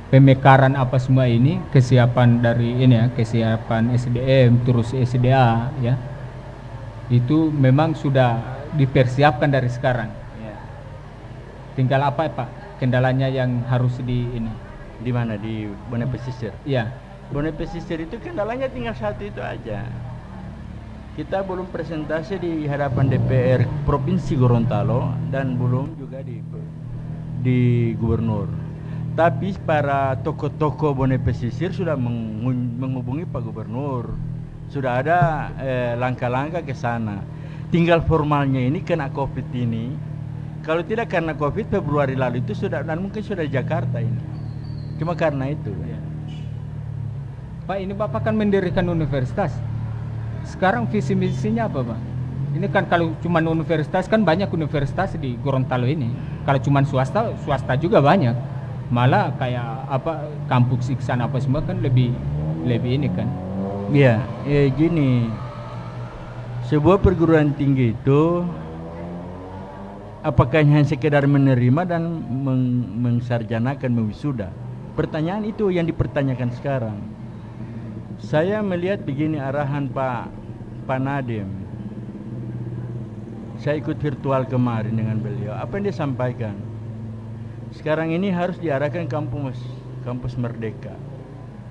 pemekaran apa semua ini, kesiapan dari ini ya, kesiapan SDM terus SDA ya, itu memang sudah dipersiapkan dari sekarang. Ya. Tinggal apa Pak kendalanya yang harus di ini? Di mana? Di Bone Pesisir. Ya, Bone Pesisir itu kendalanya tinggal satu itu aja. Kita belum presentasi di hadapan DPR Provinsi Gorontalo dan belum juga di gubernur. Tapi para tokoh-tokoh Bone Pesisir sudah menghubungi Pak Gubernur. Sudah ada langkah-langkah ke sana. Tinggal formalnya ini kena Covid ini. Kalau tidak karena Covid Februari lalu itu sudah, dan mungkin sudah di Jakarta ini. Cuma karena itu. ya. Pak, ini Bapak kan mendirikan universitas. Sekarang visi misinya apa Pak? Ini kan kalau cuma universitas kan banyak universitas di Gorontalo ini. Kalau cuma swasta, swasta juga banyak. Malah kayak apa kampus Iksan apa semua kan lebih ini kan. Iya, gini. Sebuah perguruan tinggi itu apakah hanya sekedar menerima dan mengsarjanakan, mewisuda? Pertanyaan itu yang dipertanyakan sekarang. Saya melihat begini arahan Pak Nadiem. Saya ikut virtual kemarin dengan beliau. Apa yang dia sampaikan? Sekarang ini harus diarahkan kampus merdeka.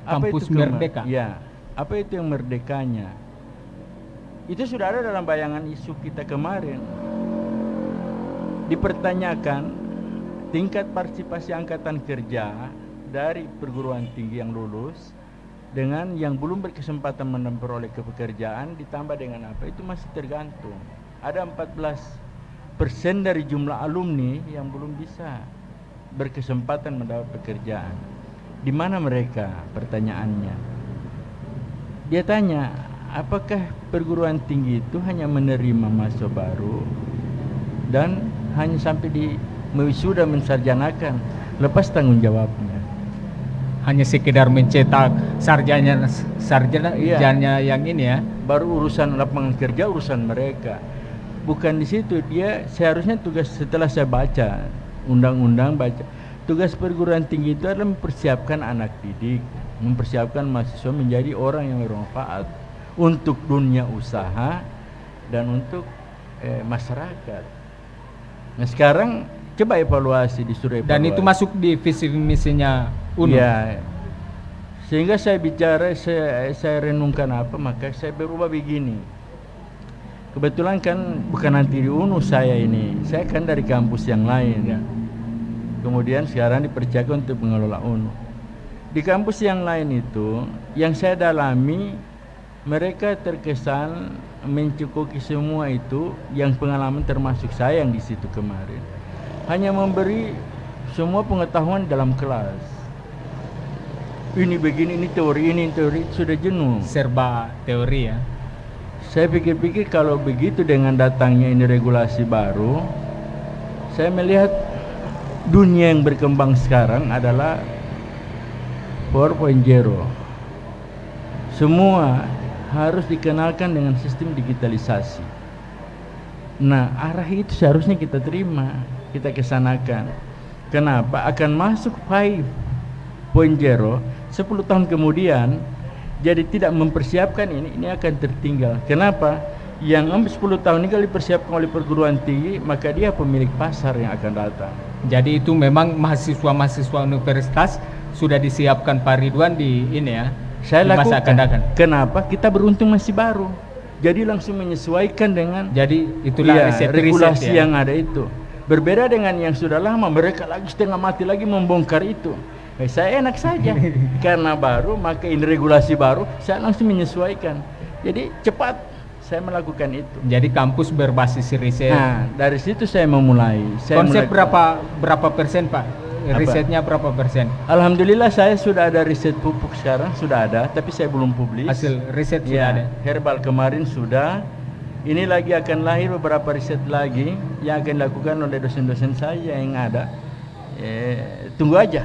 Apa Kampus itu merdeka? Ya. Apa itu yang merdekanya? Itu sudah ada dalam bayangan isu kita kemarin. Dipertanyakan tingkat partisipasi angkatan kerja dari perguruan tinggi yang lulus dengan yang belum berkesempatan memperoleh pekerjaan ditambah dengan apa, itu masih tergantung. Ada 14% dari jumlah alumni yang belum bisa berkesempatan mendapat pekerjaan. Di mana mereka? Pertanyaannya. Dia tanya, apakah perguruan tinggi itu hanya menerima mahasiswa baru dan hanya sampai di wisuda mensarjanakan, lepas tanggung jawabnya? Hanya sekedar mencetak sarjana Iya. yang ini ya. Baru urusan lapangan kerja urusan mereka. Bukan di situ. Dia seharusnya tugas, setelah saya baca undang-undang, tugas perguruan tinggi itu adalah mempersiapkan anak didik, mempersiapkan mahasiswa menjadi orang yang bermanfaat untuk dunia usaha dan untuk masyarakat. Nah sekarang coba evaluasi, disuruh evaluasi. Dan itu masuk di visi misinya UNU. Ya. Sehingga saya bicara, saya renungkan apa, maka saya berubah begini. Kebetulan kan bukan nanti di UNU saya ini, saya kan dari kampus yang lain ya. Kemudian sekarang dipercayakan untuk mengelola UNU. Di kampus yang lain itu, yang saya dalami, mereka terkesan mencukupi semua itu, yang pengalaman termasuk saya yang di situ kemarin, hanya memberi semua pengetahuan dalam kelas. Ini begini, ini teori, sudah jenuh. Serba teori ya. Saya pikir-pikir kalau begitu dengan datangnya ini regulasi baru, saya melihat dunia yang berkembang sekarang adalah 4.0. Semua harus dikenalkan dengan sistem digitalisasi. Nah, arah itu seharusnya kita terima, kita kesanakan. Kenapa? Akan masuk 5.0 10 tahun kemudian, jadi tidak mempersiapkan ini akan tertinggal. Kenapa? Yang 10 tahun ini kalau dipersiapkan oleh perguruan tinggi, maka dia pemilik pasar yang akan datang. Jadi itu memang mahasiswa-mahasiswa universitas sudah disiapkan Pak Ridwan di ini ya. Saya di masa akan datang. Kenapa? Kita beruntung masih baru. Jadi langsung menyesuaikan dengan, jadi itulah regulasi ya. yang ada itu. Berbeda dengan yang sudah lama, mereka lagi setengah mati lagi membongkar itu. Saya enak saja karena baru, maka ini regulasi baru, saya langsung menyesuaikan. Jadi cepat saya melakukan itu. Jadi kampus berbasis riset. Nah, dari situ saya memulai. Konsep berapa persen Pak? Risetnya berapa persen? Alhamdulillah saya sudah ada riset pupuk sekarang, sudah ada, tapi saya belum publis. Hasil riset sudah ada. Herbal kemarin sudah. Ini lagi akan lahir beberapa riset lagi yang akan dilakukan oleh dosen-dosen saya yang ada. Tunggu aja.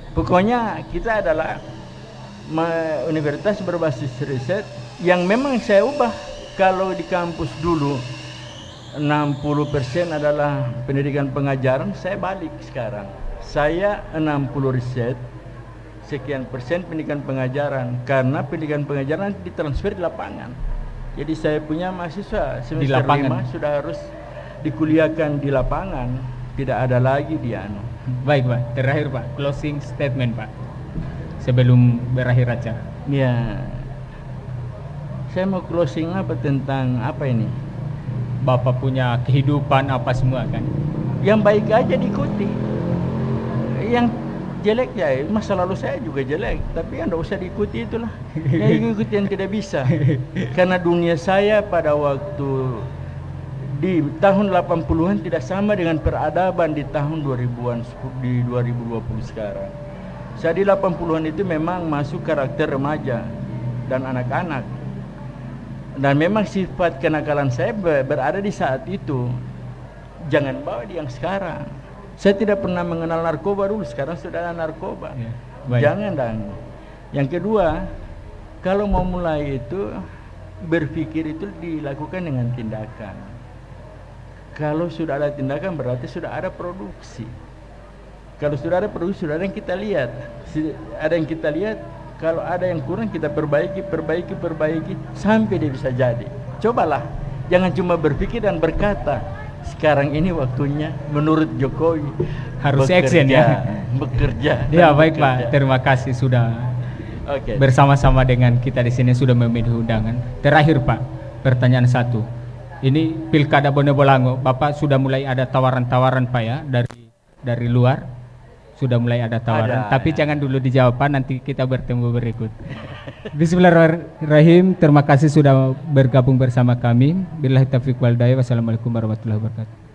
Pokoknya kita adalah universitas berbasis riset yang memang saya ubah. Kalau di kampus dulu 60% adalah pendidikan pengajaran, saya balik sekarang. Saya 60 riset, sekian persen pendidikan pengajaran, karena pendidikan pengajaran ditransfer di lapangan. Jadi saya punya mahasiswa semester 5 sudah harus dikuliahkan di lapangan, tidak ada lagi di anu. Baik Pak, terakhir Pak, closing statement Pak sebelum berakhir acara. Ya, saya mau closing apa tentang apa ini? Bapak punya kehidupan apa semua kan? Yang baik aja diikuti, yang jelek ya masa lalu saya juga jelek, tapi anda usah diikuti itulah. Yang ikuti yang tidak bisa, karena dunia saya pada waktu di tahun 80-an tidak sama dengan peradaban di tahun 2000-an di 2020 sekarang. Saya di 80-an itu memang masuk karakter remaja dan anak-anak, dan memang sifat kenakalan saya berada di saat itu. Jangan bawa di yang sekarang. Saya tidak pernah mengenal narkoba dulu, sekarang sudah ada narkoba. Ya, jangan dan. Yang kedua, kalau mau mulai itu berpikir itu dilakukan dengan tindakan. Kalau sudah ada tindakan berarti sudah ada produksi. Kalau sudah ada produksi, sudah ada yang kita lihat. Ada yang kita lihat, kalau ada yang kurang kita perbaiki sampai dia bisa jadi. Cobalah, jangan cuma berpikir dan berkata. Sekarang ini waktunya menurut Jokowi harus action ya. Bekerja. Ya baik Pak, terima kasih sudah bersama-sama dengan kita di sini, sudah memenuhi undangan. Terakhir Pak, pertanyaan satu. Ini Pilkada Bonobolango, Bapak sudah mulai ada tawaran-tawaran Pak ya dari luar, sudah mulai ada tawaran. Tapi jangan dulu dijawab Pak, nanti kita bertemu berikut. Bismillahirrahmanirrahim. Terima kasih sudah bergabung bersama kami. Billahi taufiq wal hidayah. Wassalamualaikum warahmatullahi wabarakatuh.